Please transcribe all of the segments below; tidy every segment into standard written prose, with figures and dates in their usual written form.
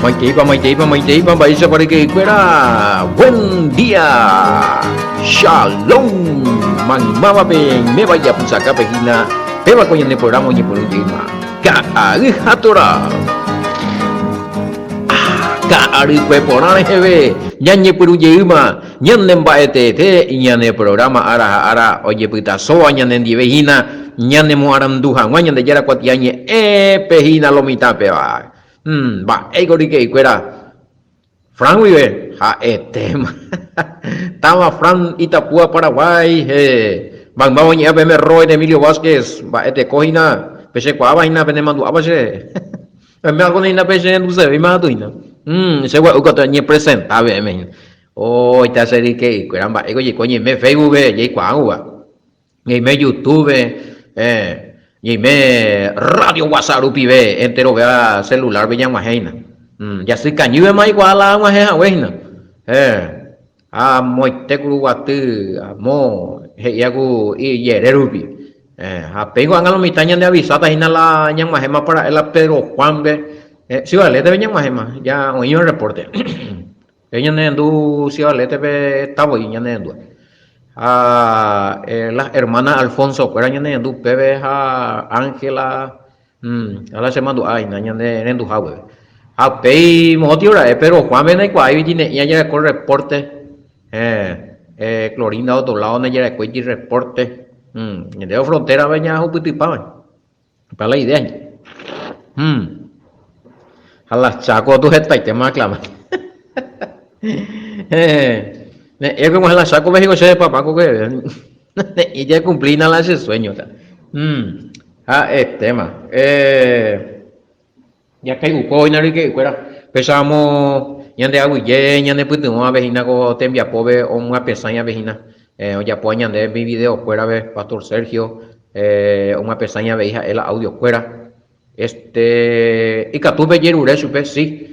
Maiteipa, paisa para que fuera. Buen día. Shalom. Mangmama pen, me vaya a pusaka pejina. Peba con el programa y por un tema. Kaahatora. Kaari peporan hebe. Nyanye puru jema. Nyanem baete te nyane programa ara oye pita soa nyanen di vehina. Nyane mu aranduha nganya de jara kwat yanye pehina lomita peba. Va, ego di que fuera. Fran vive, tema. Tama Fran Itapúa, Paraguay, Bang ya me Roy de Emilio Vázquez, va, cojina, pese qua vaina, penemandu abase. Me algo ni na pese en usa, imatuina. Se va uka ni presentable, men. Oh, esta serie que, caramba, ego ye coñe me Facebook, ye qua, ye me YouTube, y me radio WhatsApp pibe entero vea celular veía majena ya se cañive más igual a majeja weina moi tekuru watu mo yagu y yererupi apego angalo mitaña de avisata hina la ñan majema para el Pedro Juan be si vale te veñan majema ya oí un reporte ella nendu si vale te ve tabo y nendu la hermana Alfonso, que era ñane ndu pebe a Ángela, a la semana ay ñane ndu hawe. A pei motiora, pero Juan Benay kwa ay dine ya ya con reporte, Clorinda otro lado ne ya con reporte, de frontera veña hupitipa, para la idea. A las chaco tu jeta y te más clama. Es como la saco México se papá que y ya cumplí nada ese sueño tema ya que uko inari que fuera pesamos ñande aguille ñande putu una vecina ko tembia pobe o una pesaña vecina ya poñan de mi video fuera ve Pastor Sergio una pesaña veja el audio fuera y que tú yerure supe sí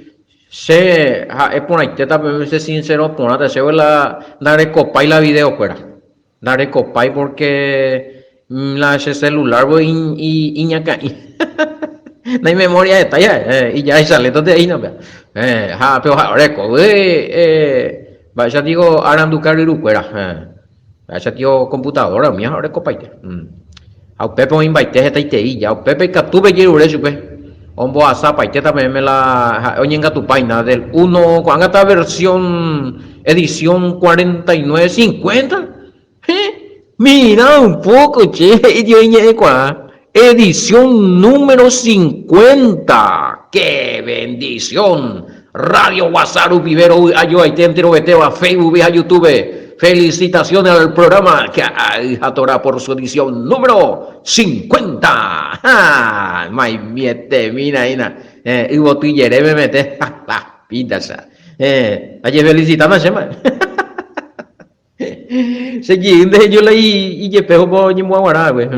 se es por ahí teta pero ser sincero por nada se ve la daré copa y la video fuera daré copa y porque la ese celular voy y ñaca no hay memoria de talla y ya sale entonces ahí no vea pero ahora vaya digo aranducar y fuera vaya tío computadora mía ahora copa y a Pepe me invité esta y ya Pepe que tú ve quiero supe Ombo asapa y también me la oyenga tu página del 1 con esta versión edición 4950 mira un poco che y yo edición número 50 qué bendición radio WhatsApp Vivero ayo ahí te entero a Facebook a YouTube. Felicitaciones al programa que atora por su edición número 50. May miete, mira, y botillere me mete las pintas. Ayer felicitando a Shema. Seguinte, yo leí y ye pego por ni muara, güey.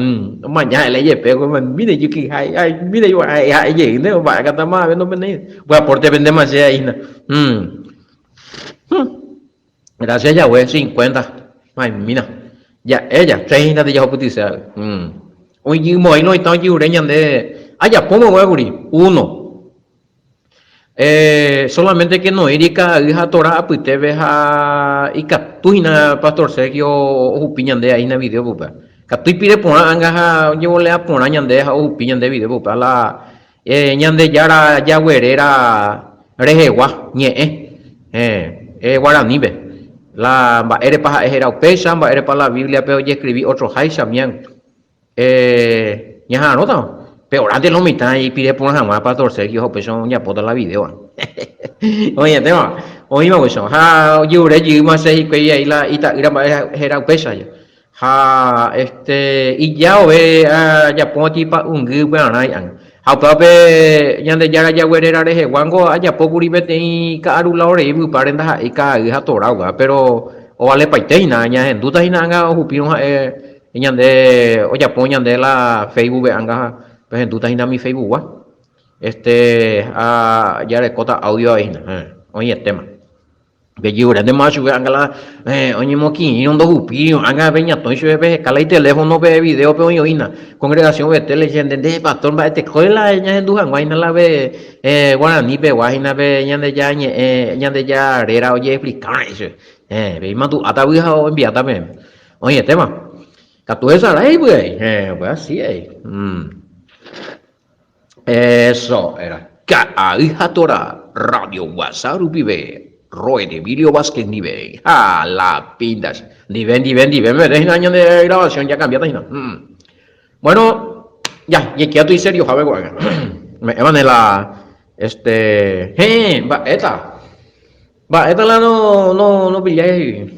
Mañana le ye pego, mire yo que ay, mire yo ay, ye, no va a catar más, no me voy a porte vender más ahí. Gracias ya, güey, 50. Ay, mira. Ya, ella, 30 de ya putiza. Oye, muy no está aquí ureñan de. Ya, pongo güey, uno. Solamente que no irica, hija Torah, pues te ves a. Y Catuina, Pastor Sergio, o piñan de ahí en el video, pupa. Catui pide por anga, yo le a por añan de o piñan de video, pupa. La. Ñan de Yara, ya güerera, rejegua, guaranibe. La eres para ejera pesa, eres para la Biblia, pero ya escribí otro haisha mian. Ya no pero antes lo mitad y pide por jamás Pastor Sergio, pues son ya por la video. Oye, tema, oye, me gusta. Yo le digo más ahí que ahí la ita era pesa ya. Y ya ve ya pongo tipo un grupo ahí. Pape ñande yara ya güerera de guango allá pocuri bete y carula ore y parenda y ca hija toragua pero o vale paiteina ña en duda hinanga o jupino ñande o ya poñan de la Facebook anga pues en duda hina mi Facebook wa ya recota audio ahí oye tema que yo de más sube angala oye moqui no do hupi anga veña to sube cala y teléfono ve video pe oína congregación ve tele de pastor va te escuela ella en dujan guaina la ve guaraní pe guaina ve ña de ya era oye explicar eso ve más tú ata vieja o envía también oye tema que tú esa ahí pues así eso era hija tora radio WhatsApp vive Roy de Emilio Vázquez Nive. Ah, la pintas. Niven. Me dejen años de grabación, ya cambiaste. Bueno, ya estoy serio, Javier. Me van la. Esta la no pillé.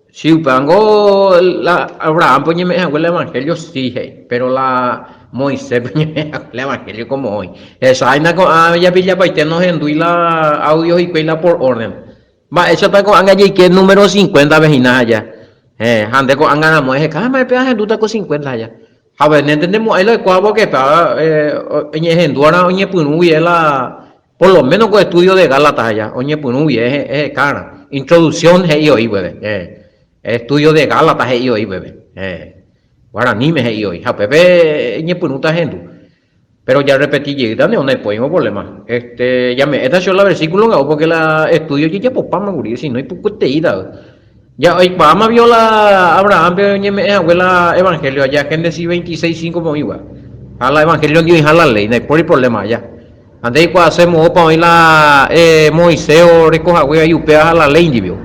Si upango la Abraham, pues me hago el evangelio, sí, pero la. Moisés, el evangelio como hoy. Esa vaina con ya pilla para usted no la audio y cuela por orden. Va, eso está con anga que número 50 vejinas allá. Ande con anga na mujer, cada vez peaje tú está con 50 allá. A ver, no entendemos ahí lo de cuavo que para en Duara oñe punu y la por lo menos con estudio de Gálatas allá. Oñe punu y es cara. Introducción es yo bebé. Estudio de Gálatas es yo bebé. Guaraní me he hoy, Pepe ñe punuta gente. Pero ya repetí, llega no hay problema. Esta es la versículo porque la estudio ya por pama gurir, si no hay poco te ida. Ya hoy pama vio la Abraham, pero ñe me abuela evangelio allá, gente si 26:5 como igual. A la evangelio que a la ley, no hay por el problema allá. Antes de cuando hacemos para hoy la Moisés o recoja hueá y upea a la ley, vio.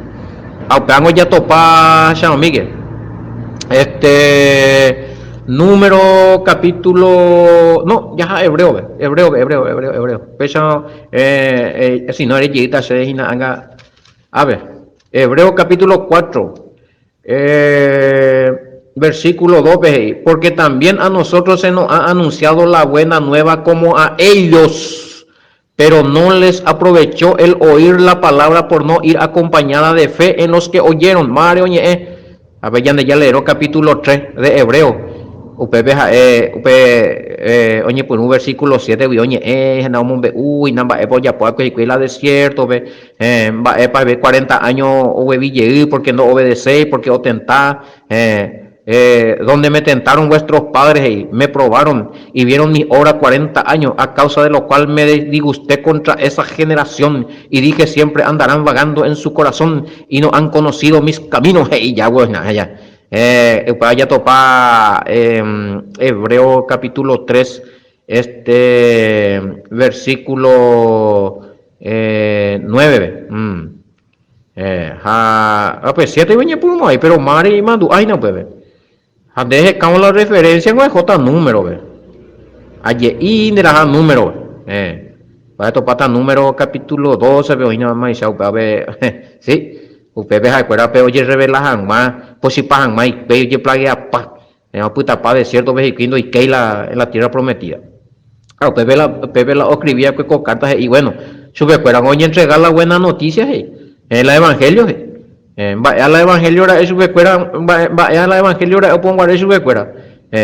Aupeango ya topa San Miguel. Número capítulo no ya hebreo pesa si no eres yita se deja anga a ver hebreo capítulo 4 versículo 2 porque también a nosotros se nos ha anunciado la buena nueva como a ellos, pero no les aprovechó el oír la palabra por no ir acompañada de fe en los que oyeron. Mario a ver, ya leeró capítulo 3 de Hebreo. Oye, pues un versículo 7, oye, namba, ya puede la desierto, para ver 40 años, porque no obedecéis, porque os tentáis, donde me tentaron vuestros padres y me probaron y vieron mi obra 40 años, a causa de lo cual me disgusté contra esa generación y dije siempre andarán vagando en su corazón y no han conocido mis caminos. Y ya, ya topa Hebreo capítulo 3 versículo 9 pues 7 venía por ahí, pero Mari y Mandu ay no pues deje cómo la referencia no es J número allí y de la número para topar número capítulo 12 veo y nada más a ver sí usted ve acuerda pero oye revelajan más pues si pagan más ve que plague a pa puta pa desierto vejiquindo y que en la tierra prometida Pepe la escribía con cartas y bueno sube acuerda oye entregar la buena noticia en el evangelio a la evangelio era eso fuera a la evangelio era pongo eso fuera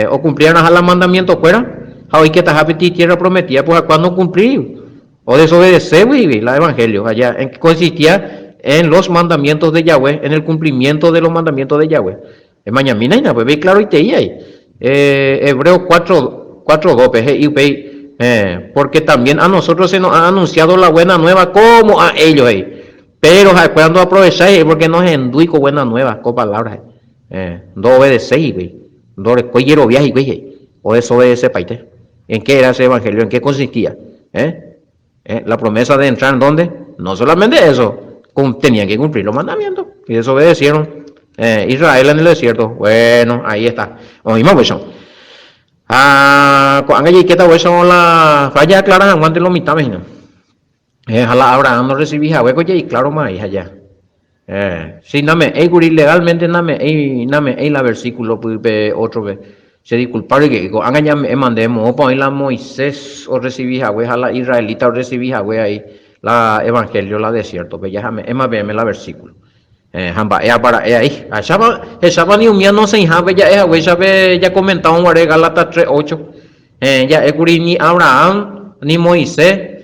o cumplían a los mandamientos fuera hoy que está tierra prometida pues a cuándo cumplir o desobedecer la evangelio allá en que consistía en los mandamientos de Yahweh, en el cumplimiento de los mandamientos de Yahweh. Mañana pues ve claro y te ahí Hebreo 4:2 porque también a nosotros se nos ha anunciado la buena nueva como a ellos pero cuando aprovecháis porque nos endui con buena nueva con palabras no obedecéis no recogiero viaje o desobedece paite. ¿En qué era ese evangelio? ¿En qué consistía? La promesa de entrar en dónde? No solamente eso, tenían que cumplir los mandamientos y desobedecieron. Israel en el desierto. Bueno, ahí está. Oímos eso. Cuando hay que estar eso la falla clara aguante lo mitad imagina. Ojalá Abraham no recibí a hueco y claro más allá. Si name legalmente name la versículo otro vez. Se disculparon que digo, ya me mandemos o poner la Moisés o recibí a la israelita o recibí a ahí la evangelio la desierto, pues ya me más la versículo. Para ahí, esa ni un día no se injabe ya comentaba un Gálatas 3:8. Ya ni Abraham ni Moisés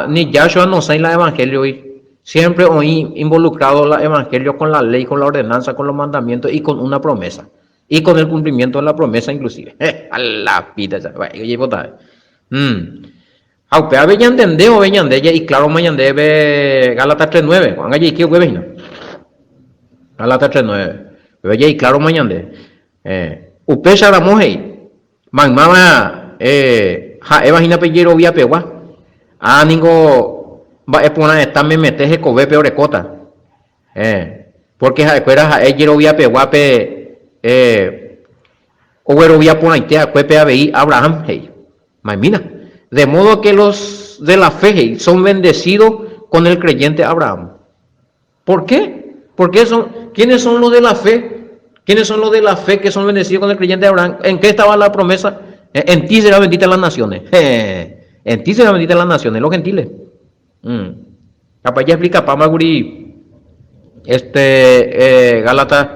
Ni Yahshua no sabe el evangelio hoy. Siempre hoy involucrado el evangelio con la ley, con la ordenanza, con los mandamientos y con una promesa. Y con el cumplimiento de la promesa inclusive. A la pita, oye, puta. Aunque ya entendé o veñan de ella y claro mañana debe Gálatas 3:9. Juan allí que hueve no. Gálatas 3:9. Veía y claro mañana de. Upesha la mujer. Mamá imagina pellero vía pegua. Ningo va a poner esta me meteje cobe peor cota. Porque ja ella vía pegua o vía poner a cuepe a veí Abraham hey. Mamina. De modo que los de la fe son bendecidos con el creyente Abraham. ¿Por qué? Porque ¿quiénes son los de la fe? ¿Quiénes son los de la fe que son bendecidos con el creyente Abraham? ¿En qué estaba la promesa? En ti será bendita las naciones. En ti será bendita las naciones, los gentiles. Capaz ya explica Pamaguri Gálatas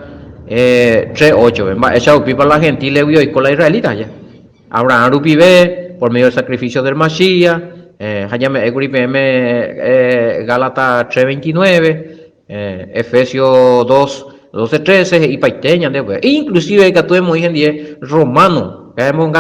3:8. Esa upipa la gentiles y con la israelita ya. Abraham rupibe por medio del sacrificio del Mashiach, Gálatas 3:29, Efesios 2:12-13 y paiteña después. Inclusive que tuvimos hoy en día Romano, que hemos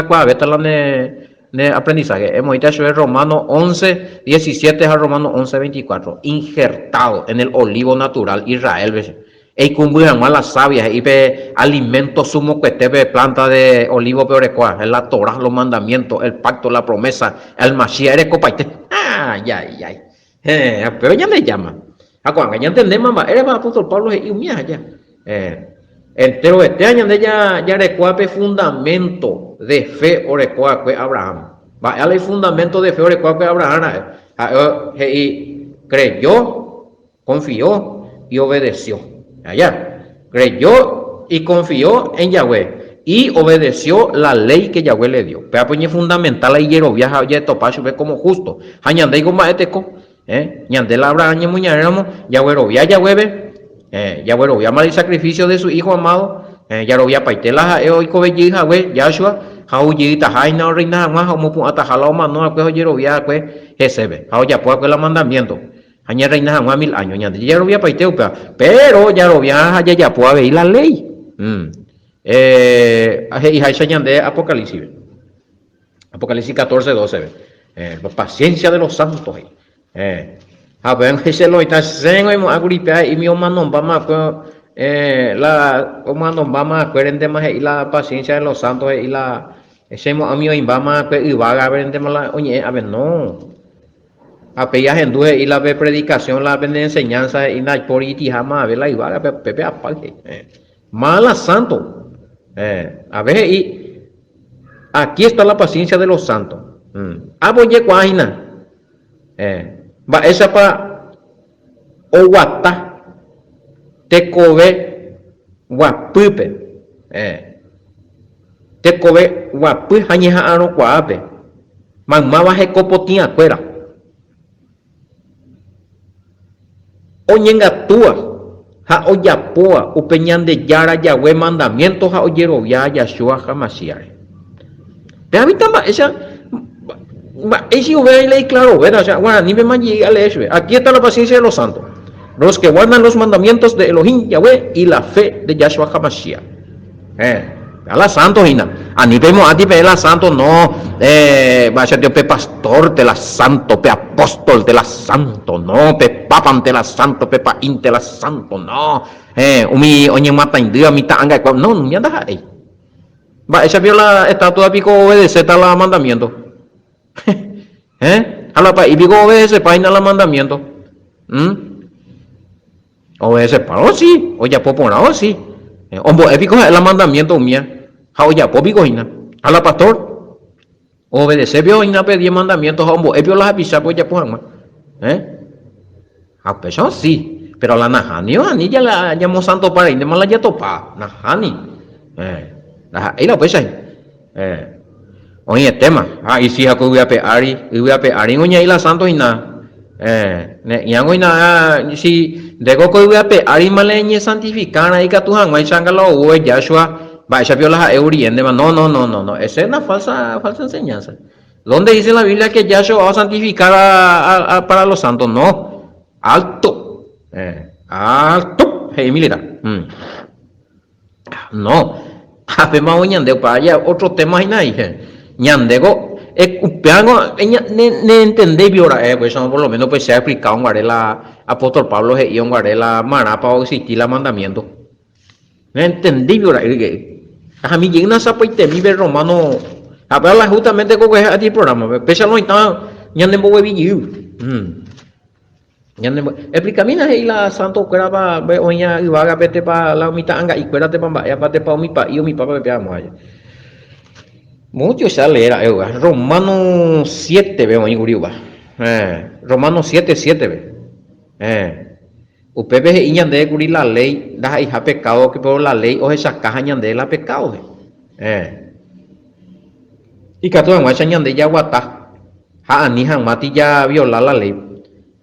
ne aprendizaje, hemos dicho Romano 11:17 a Romano 11:24, injertado en el olivo natural Israel, ¿ves? Y cumbuyan a las sabias y ve alimento sumo que te ve planta de olivo peorecoa, es la Torah, los mandamientos, el pacto, la promesa, el Mashiach, eres copaite. Pero ya me llama. Cuando ya entendemos, eres más apóstol Pablo y mía ya. Entero este año de ya recuape fundamento de fe orecoa que Abraham. Va hay fundamento de fe orecoa que Abraham. Y creyó, confió y obedeció. Allá, creyó y confió en Yahweh y obedeció la ley que Yahweh le dio. Pero pues fundamental ahí yero viaja ya topacho ve como justo. Añande digo maeteco, ñande la Abraham muñaramo, Yahweh robia Yahweh ve, Yahweh robia mal el sacrificio de su hijo amado, ya robia paitela y cobeji Yahweh Yahshua, hauji tajaina reina más como pu atajala mano a que yero via que jesebe, hau ya puedo que la mandamiento. Aña reina a 1000 años, ya lo había paiteo, pero ya lo había ya puede ver la ley. Y hay de Apocalipsis. Apocalipsis 14:12. La paciencia de los santos. A ver, ese lo está haciendo y agripa y mi hermano vamos la hermano vamos a ver más y la paciencia de los santos y la ese a mí vamos y va a ver la oye, a ver, no. A pedir en y la predicación, la enseñanza y la por y jamás a ver la ibaga pepe aparte. Mala santo. A ver y aquí está la paciencia de los santos. Aboye cuaina. Va esa para oguata te cobe guapupe. Te cobe guapu hañeja aro cuape. Mamá baje copotín afuera. Oñenga tua, ha oyapoa, upeñan de yara Yahweh mandamientos, ha oyero ya Yahshua Hamashiach. Pero ahorita esa ley claro, ¿verdad? O sea, bueno, ni me manji al hecho. Aquí está la paciencia de los santos, los que guardan los mandamientos de Elohim Yahweh y la fe de Yahshua Hamashiach. A la santos, Hina. A ni vemos a ti, la santo, no. Vaya Dios, pe pastor de la santo, pe apóstol de la santo, no. Pe papan de la santo, pe paín de la santo, no. Umi, oñe mata india, mita anga, no, no me anda ahí. Va, esa vio la estatua pico obedece tal la mandamiento. A la pa, y pico obedece paina la mandamiento. Obedece para, oh sí, oye, popona, oh sí. Ombo, épico es el mandamiento mía. Ya popico ina a la pastor obedece vio ina pedí mandamientos hombo epio las avisa pues ya pues a pesar sí pero la najani ani ya la llamó santo para inde mala ya topa najani ahí la pues oye tema y si aku voy a peari oña y la santo ina yang ina si dego ko voy a peari maleñe santificar ahí que tu han mai sangalo o Yahshua. Va, esa vio las no, esa es una falsa enseñanza. ¿Dónde dice la Biblia que Yahshua va a santificar para los santos? No. Alto. Alto. Hey, mira. No. Hace más ñande para allá otro tema y nadie. Ñandego. Ne entendé biora, pues por lo menos pues se ha explicado en Guarela, apóstol Pablo y en Guarela, Marapa o existir el mandamiento. No entendí biora, a mí llega una zapa y te vive romano, habla justamente con este programa, pese a no está, ya no voy a vivir. Explícame ahí la santo cuera para ver oña y vaga vete para la mitad anga y cuérate para ya para mi pa y mi papá me pegamos allá. Mucho se leer Romanos 7 veo en Uriuba. Romanos 7 ve. Upepe iñan de curir la ley, da hija pecado que por la ley o esa caja ñande la pecado. Y que todo en ñande ya guata. Ha ni han mati ya viola la ley.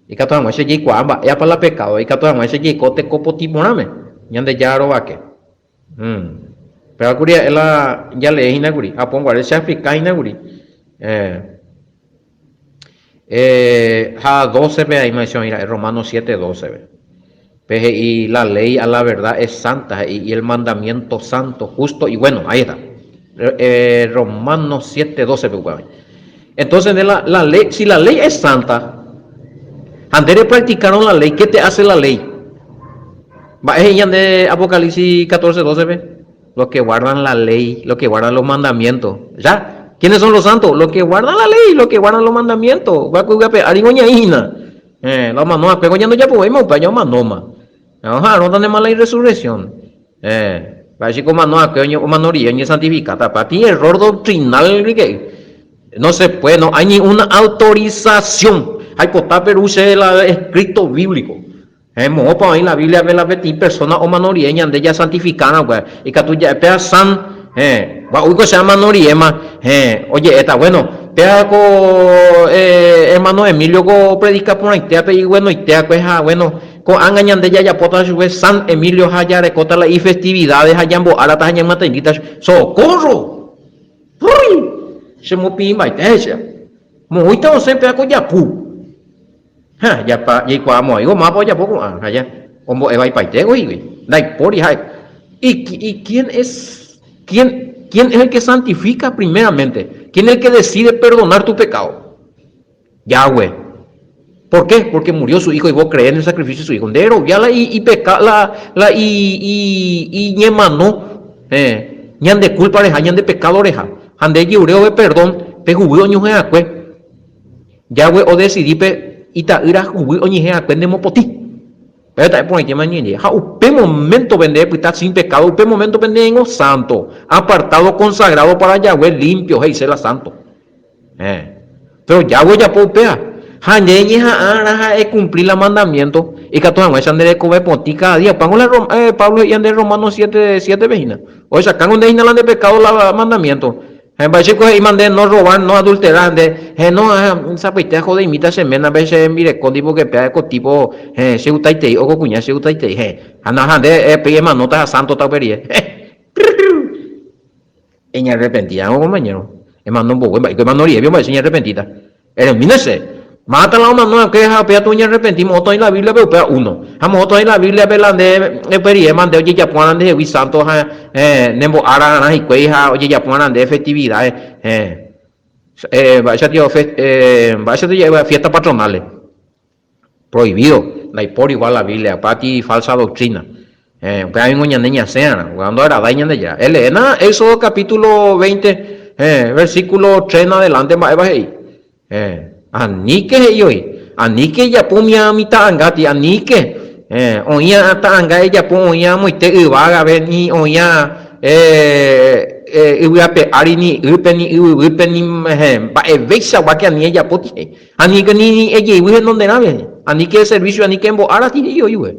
Y que todo en ya cuamba ya para la pecado y que todo en ya cote copo timoname. Ñande ya roba que. Pero curia ela ya le inaguri apon guare se africa inaguri ha 12 ve ahí menciona Romanos 7:12 ve. Peje y la ley a la verdad es santa y el mandamiento santo justo y bueno, ahí está. Romanos 7:12 ve. Entonces de la ley, si la ley es santa, andere practicaron la ley, ¿qué te hace la ley? Va ella de Apocalipsis 14:12 ve. Los que guardan la ley, los que guardan los mandamientos. ¿Ya? ¿Quiénes son los santos? Los que guardan la ley, los que guardan los mandamientos. Los manoa, pero ya no ya podemos, para allá manoma. Ajá, no tenemos la resurrección. Para decir como manoa, que oño manoría, ni santificada. Para ti, error doctrinal, no se puede, no hay ninguna autorización. Hay por peruche el escrito bíblico. Mopa ahí la Biblia ve la beti persona o manoriena de ella santificada, güey. Y que tú ya pea san, uy, se llama manoriema, oye, está bueno, pea co, hermano Emilio go predica por ahí, y bueno, y te bueno, con angañan de ella ya pota su vez San Emilio haya recota la y festividades allá en Boara, allá en Matenitas, socorro, uy, se me pimba y te echa, muy todo siempre con yapu. Ya pa y cuamo yo más ya poco allá como va y paite güey dai por y quién es el que santifica primeramente, quién es el que decide perdonar tu pecado. Yahweh. ¿Por qué? Porque murió su hijo y vos crees en el sacrificio de su hijo. Dero ya y peca la y ñemano ñan de culpa oreja ñan de pecado oreja ande yureo de perdón pe jubio ñuje acue Yahweh o decidí pe ita ira jubi oñije aprende mopoti. Pero está por ahí mañana. Ha upe momento vende pues está sin pecado, upe momento vende en santo, apartado consagrado para Yahweh limpio, hey será santo. Pero Yahweh ya popea. Ha ñeñe ha cumplir la mandamiento y que todas muestran de comer poti cada día. Pablo y ande Romanos 7 vecinas. O sea, can donde inhalan de pecado la mandamiento. En vez de mandé no robar, no adulterar, no zapite joder imita semana a veces mire con tipo que pega con tipo se utaite o cuña se utaite anaja de pide nota a santo tapería en arrepentida no compañero hermano un poco que manoría vio más en arrepentida elimínese mata la mano que es pea tu arrepentimos otro en la Biblia veo pea uno amo otro en la Biblia pelande perie mande oye ya ponen de santo nembo ara y cueja oye ya ponen de efectividad vaya tío fiestas patronales prohibido la por igual la Biblia pati falsa doctrina pero hay una niña sean cuando era daña de ya Elena eso capítulo 20 versículo 3 en adelante va ahí anike hoy anike ya pumia mitad angati anike oía tanga ella ponía muy te vaga veni oía iwape arini upeni ba evexa wa que ani ella poti anike ni ella iwe donde nave anike servicio anike embo ara ti yo iwe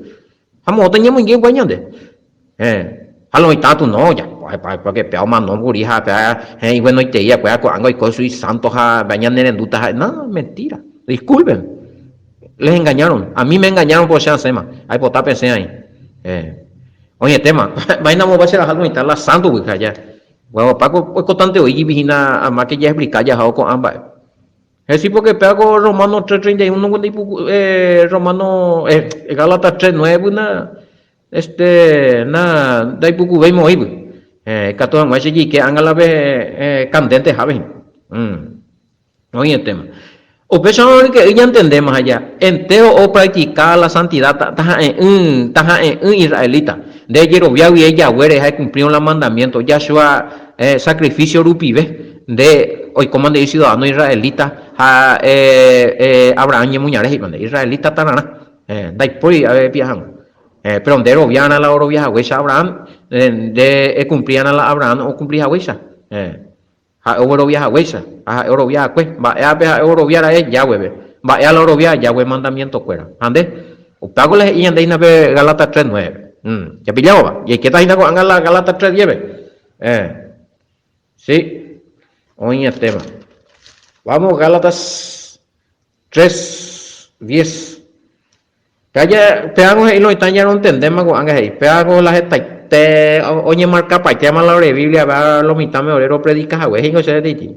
amo teníamos ngue guañande halo ita tu no ya porque peo más no gurija y bueno y te ya pues algo y cosas y santos a bañan en dudas no mentira disculpen les engañaron a mí me engañaron por ser sema hay por pensé ahí oye tema vaina mo va a ser algo y la santo güey allá bueno Paco pues constante hoy vigina a más que ya explicar ya con ambas Es decir, porque pego Romano 3:31, cuando Romano, Gálatas 3:9, da ipuku veis muy, cato más allí que hagan la vez candente, ¿sabes? Oye, el tema. O pensamos que ya entendemos allá, entero o practicar la santidad, taja en israelita, de Jerobiao y ella, güey, ha cumplido los mandamientos, Yahshua, sacrificio rupive, de hoy como de ciudadano israelita, Abraham y Muñares, israelita tanana, dai puri, viajan, pero de Robiana la oro viaja, güey, Abraham, de cumplían a la Abraham o cumplía, güey, Eurovia huesa, Eurovia cue, va a Eurovia es Yahweh, va a la Eurovia Yahweh mandamiento cuera. Ande, o pago les y ande na ve Galata 3:9. Ya pillaba, y que está ina con la Galata 3:9. Sí, oye el tema. Vamos Gálatas 3:10. Calla, pegamos y lo están ya no entendemos con ángeles, pegamos las te oye marca para que la Biblia va lo mitad me orero predica güey no sé de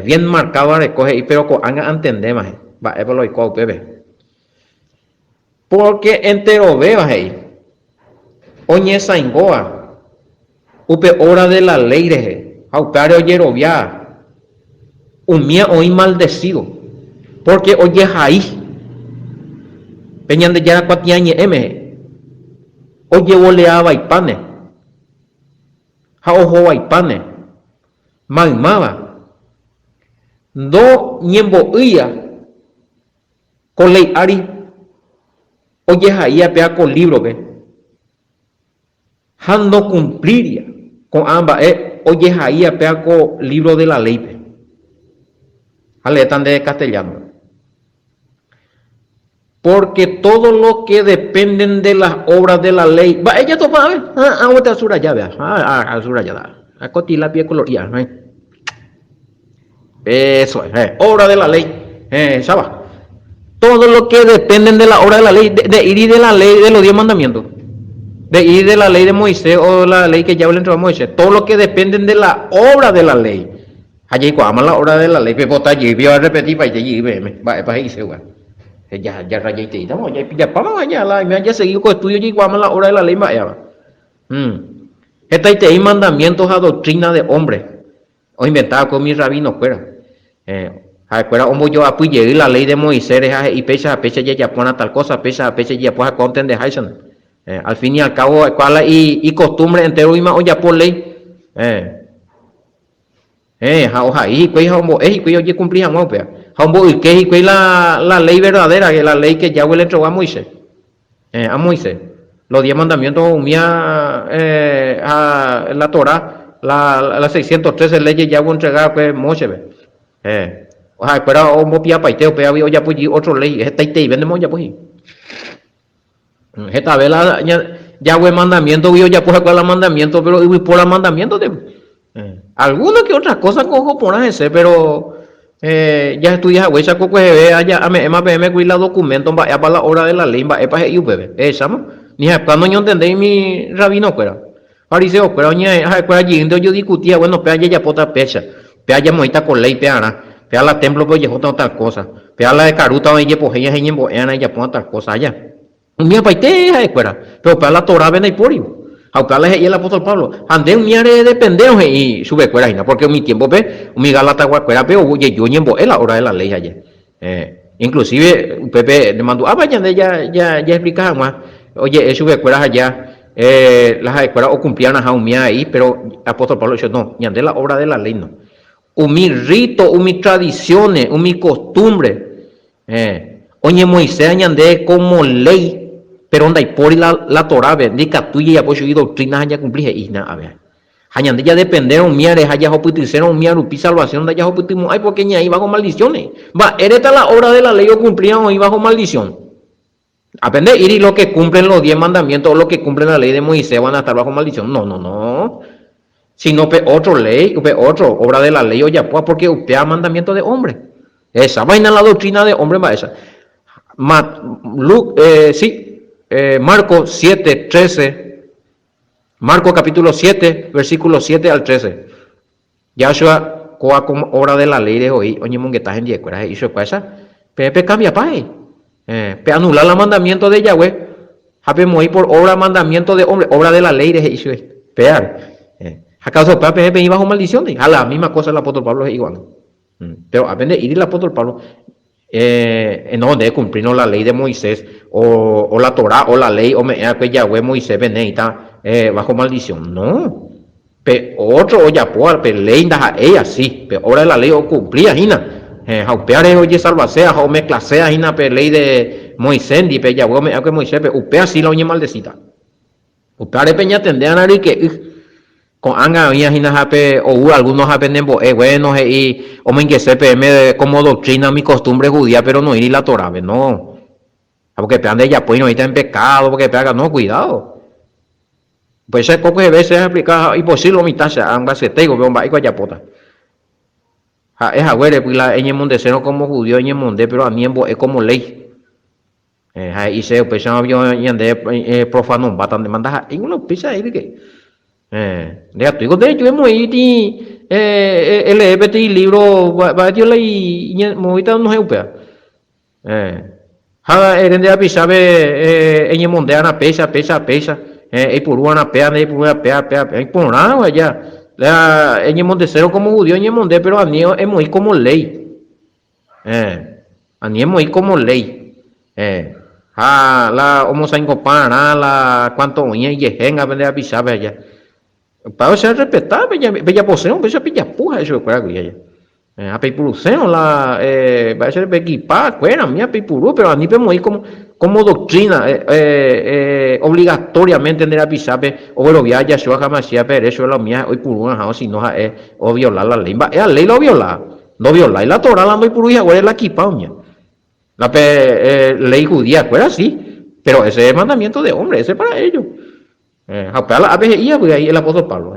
bien marcado recoge y pero con anga entender más va eso lo ico bebé porque entero ve ahí oye saingoa upe hora de la ley de aupare oye robia un mía hoy maldecido porque oye ahí peñan de ya cuatiañe m oye voleaba y pane, ojo y pane, magmaba, do ñembo uya, con ley ari, oye jaía pea con libro ve, no cumpliría con ambas, oye jaía pea con libro de la ley ve, aletan de castellano. Porque todo lo que dependen de las obras de la ley, va ella toma, otra azura ya vea, azura ya da, a cotila pie coloría, eso es, obra de la ley, ¿sabes? Todo lo que dependen de la obra de la ley, de ir de la ley de los 10 mandamientos, de ir de la ley de Moisés o la ley que ya le entregó a Moisés, todo lo que dependen de la obra de la ley, allí cuando la obra de la ley, pues está allí, voy a repetir para allí, va a irse, güey. Ya rayé y estamos ya vamos allá la ya seguido con estudio y igual la hora de la ley vaya esta y te hay mandamientos a doctrina de hombre o inventado con mi rabino fuera fuera como yo apoyé la ley de Moisés y pecha ya pone tal cosa pecha ya pues conten de Haisen al fin y al cabo cuál y costumbre entero y más o ya por ley oja y pues como y pues yo cumplía más pues Hombo y que es la ley verdadera, que la ley que Yahweh le entregó a Moisés. Los 10 mandamientos, la Torah, la 613 leyes Yahweh entregaba pues Moisés. O sea, pero hombo pia paiteo, pero había ya pues otro ley, esta y vendemos ya pues. Esta vez Yahweh mandamiento, vio ya pues cuál mandamiento, pero por el mandamiento de algunas que otras cosas cojo por ese, pero ya estudias güey saco que ve allá a me me cuida documento va para la hora de la ley va para el bebé esa ni cuando yo entendí mi rabino fuera fariseo pero allí yo discutía bueno pe allá ya pota pecha pe allá moita con ley pe ana pe a la templo pues ya otra cosa pe a la de caruta oye pues ella en boena ya pone otra cosa allá mi paite fuera pero pe a la Torah ven ahí por ahí Aunque y el apóstol Pablo, ande un miare de pendejos y sube cuera, porque mi tiempo ve, mi galata cuera, pero oye, yo ñembo es la hora de la ley ayer. Inclusive, Pepe le mandó, vaya, ya explicaba más, oye, sube cueras allá, las escuelas o cumplían a un mía ahí, pero el apóstol Pablo dice, no, ñande la obra de la ley, no. Mi rito, mi tradiciones, mi costumbre, oye, Moisés ñande como ley, pero onda y por la Torah bendica tuya y apoyo y doctrina haya cumplir y nada a ver hayan de ya depender un miare haya hopiticero un miare upi salvación de haya hopitismo ay porque ni ahí bajo maldiciones va eres la hora de la ley o cumplían ahí bajo maldición aprende ir y lo que cumplen los 10 mandamientos o lo que cumplen la ley de Moisés van a estar bajo maldición no sino pe otro ley pe otro obra de la ley o ya pues porque usted ha mandamiento de hombre esa vaina la doctrina de hombre va esa sí Marco 7, 13, Marco capítulo 7, versículo 7 al 13. Yahshua coa como obra de la ley de hoy, oye, monguetas en diez, y se pasa, pe cambia pae, pe anular el mandamiento de Yahweh, hape moí por obra mandamiento de hombre, obra de la ley de hizo pear, acaso pe iba bajo maldición, a la misma cosa el apóstol Pablo es igual, pero aprende ir el apóstol Pablo, no de cumplir la ley de Moisés, o la Torah, o la ley, o me que Yahweh Moisés beneita, bajo maldición, no. Pe otro ya puede pe ley da ella sí pe ahora la ley o cumplía hina jaupeare oye salvasea o me clasea hina pe ley de Moisés di pe ya me que Moisés pe upea sí la oñe maldecita upeare peña tendean ari que con anga hina jape o algunos jape nembo bueno y o me que sepe me como doctrina mi costumbre judía pero no ir la Torah no porque pean de ya pues no está en pecado porque pega no cuidado. Pues es poco de veces aplicado y posible mitad se ambas se tengo veo va y guayapota. Es agüere pues la en el mundo seno como judío en el mundo pero a mí es como ley. Y se pues yo yende profano batan demanda y uno pisa ahí que de tu de hecho hemos ido el EBT libro va yo leí movita no es upea. Eren de apisabe en el mundo ana pesa y por una pea y por nada allá la en el Montecero como judío en el monte pero a mí es muy como ley a mí es muy como ley la homosango para la cuanto oña y yenga vende a pisabe allá para ser respetado bella poseo bella pilla puja eso para allá a Peipuruseno la va a ser equipar fuera mía Peipurú pero a mí muy como doctrina obligatoriamente en la pisape o lo via ya yo jamás pero eso es lo mía hoy por una si no es o violar la ley va la ley lo viola no viola y la Torah la muy por ya la equipa la ley judía fuera así pero ese es mandamiento de hombre ese es para ellos a veces iba ahí el apóstol Pablo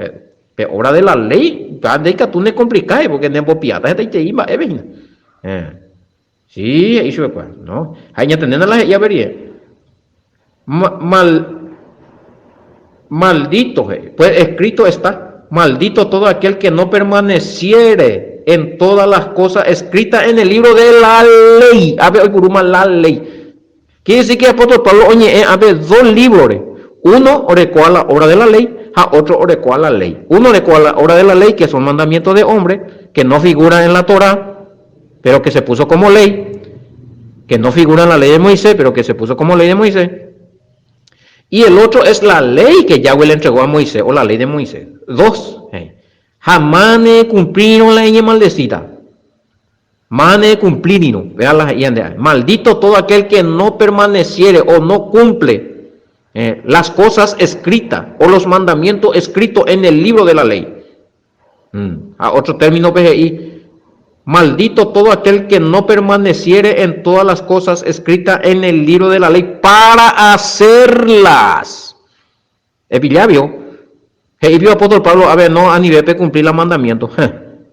pero obra de la ley de que tú no complicas porque no piata te iba sí eso es pues no hay que tener la ya vería maldito pues escrito está maldito todo aquel que no permaneciere en todas las cosas escritas en el libro de la ley a ver hoy por una la ley quiere decir que el apóstol Pablo oye a ver dos libros uno orecua la obra de la ley a otro orecua la ley uno orecua la obra de la ley que son mandamientos de hombre que no figuran en la Torah pero que se puso como ley que no figura en la ley de Moisés pero que se puso como ley de Moisés y el otro es la ley que Yahweh le entregó a Moisés o la ley de Moisés dos jamás cumplieron la ley maldecida mane cumplirino vean la maldito todo aquel que no permaneciere o no cumple las cosas escritas o los mandamientos escritos en el libro de la ley. A otro término PGI, maldito todo aquel que no permaneciere en todas las cosas escritas en el libro de la ley para hacerlas. Epilabio, vio apóstol Pablo, a ver, no a nivel de cumplir los mandamientos.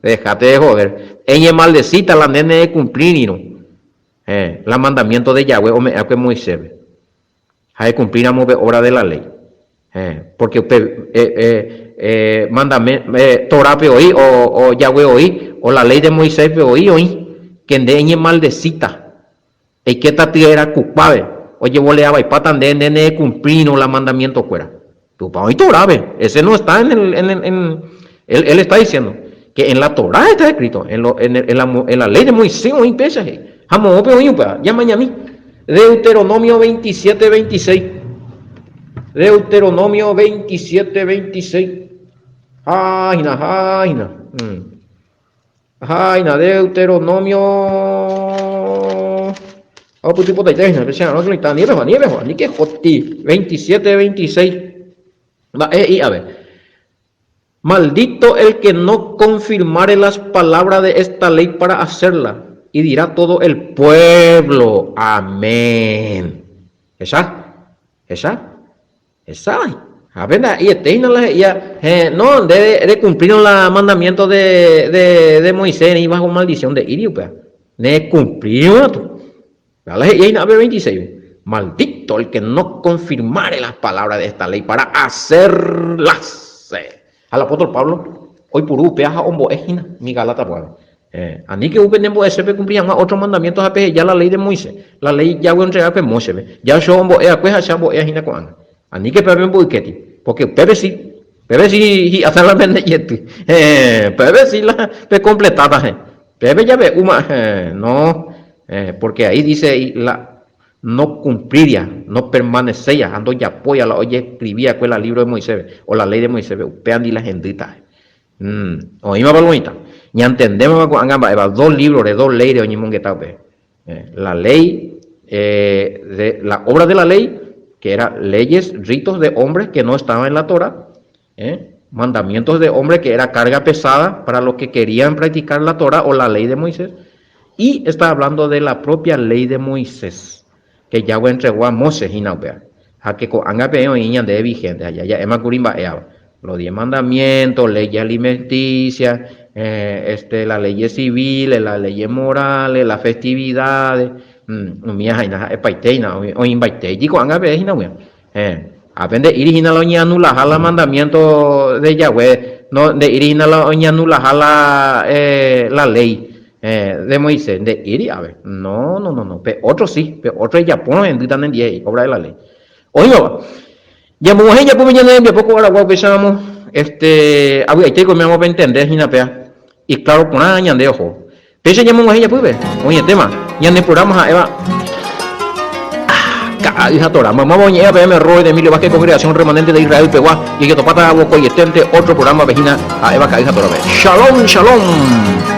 Déjate de joder. Ella maldecita la nene de cumplir, ¿no? La mandamiento de Yahweh o me que Moisés. Hay que cumplir la obra de la ley. Porque Torah pe oí o Yahweh oí o la ley de Moisés pe oí que ende maldecita. Y que esta tierra culpable. Oye, voleaba y patan de nene cumplir la mandamiento fuera. Tu pa oí Torah ve. Ese no está él está diciendo que en la Torah está escrito en la ley de Moisés oí pesa. Jamo pe oí pa ya mañana. Deuteronomio 27:26. Deuteronomio 27:26. Jaina. Deuteronomio. Oh, pues tipo de jaina, no que está nieve, ni que joti. 27:26. Y a ver. Maldito el que no confirmare las palabras de esta ley para hacerla. Y dirá todo el pueblo, amén. Esa. A ver, y eterna ya, no, de cumplir los mandamientos de Moisés y bajo maldición de Irio, de cumplir otro. Y a ver 26. Maldito el que no confirmare las palabras de esta ley para hacerlas. Al apóstol Pablo, hoy puru peaja ombo ejina mi galata pues. Ani que upenembo ese cumplían otros mandamientos a ya la ley de Moisés, la ley ya voy a entregar a Moisés, ya yo ombo pues chambo ejina con ani que pepe buiketi, porque pepe sí hasta la vende yeti, pepe sí la pe completada, pepe ya ve no, porque ahí dice la no cumpliría, no permanecía, ando ya apoya la oye escribía con el libro de Moisés o la ley de Moisés, pean y la gendita. Oímos balonita. Ya entendemos que dos libros de dos leyes de Oñimón que la ley, la obra de la ley, que era leyes, ritos de hombres que no estaban en la Torah, mandamientos de hombres que era carga pesada para los que querían practicar la Torah o la ley de Moisés, y está hablando de la propia ley de Moisés, que Yahweh entregó a Moisés y Naupea, a que con Angapeo y de vigente, allá ya Emma Curimba los 10 mandamientos, leyes alimenticias, las leyes civiles, las leyes morales, las festividades, o invaiteina, con Angapeo aprende irigina lo ñanula jala mandamiento de Yahweh, no de irigina lo ñanula jala la ley de Moisés, de iri a ver, no, pero otros sí, pero otros ya ponen en 10 obra de la ley. Oye, ya mujer ya pues ya poco ahora guau pensamos había que comemos para entender jinapea y claro por nada de ojo. Pese ya mujer ya pues oye tema ya en el programa a Eva hija Torah, mamá boñea PM Roy de Emilio Vázquez Congregación Remanente de Israel Peguá y que topata agua coyestente otro programa vecina a Eva hija Torah. Shalom.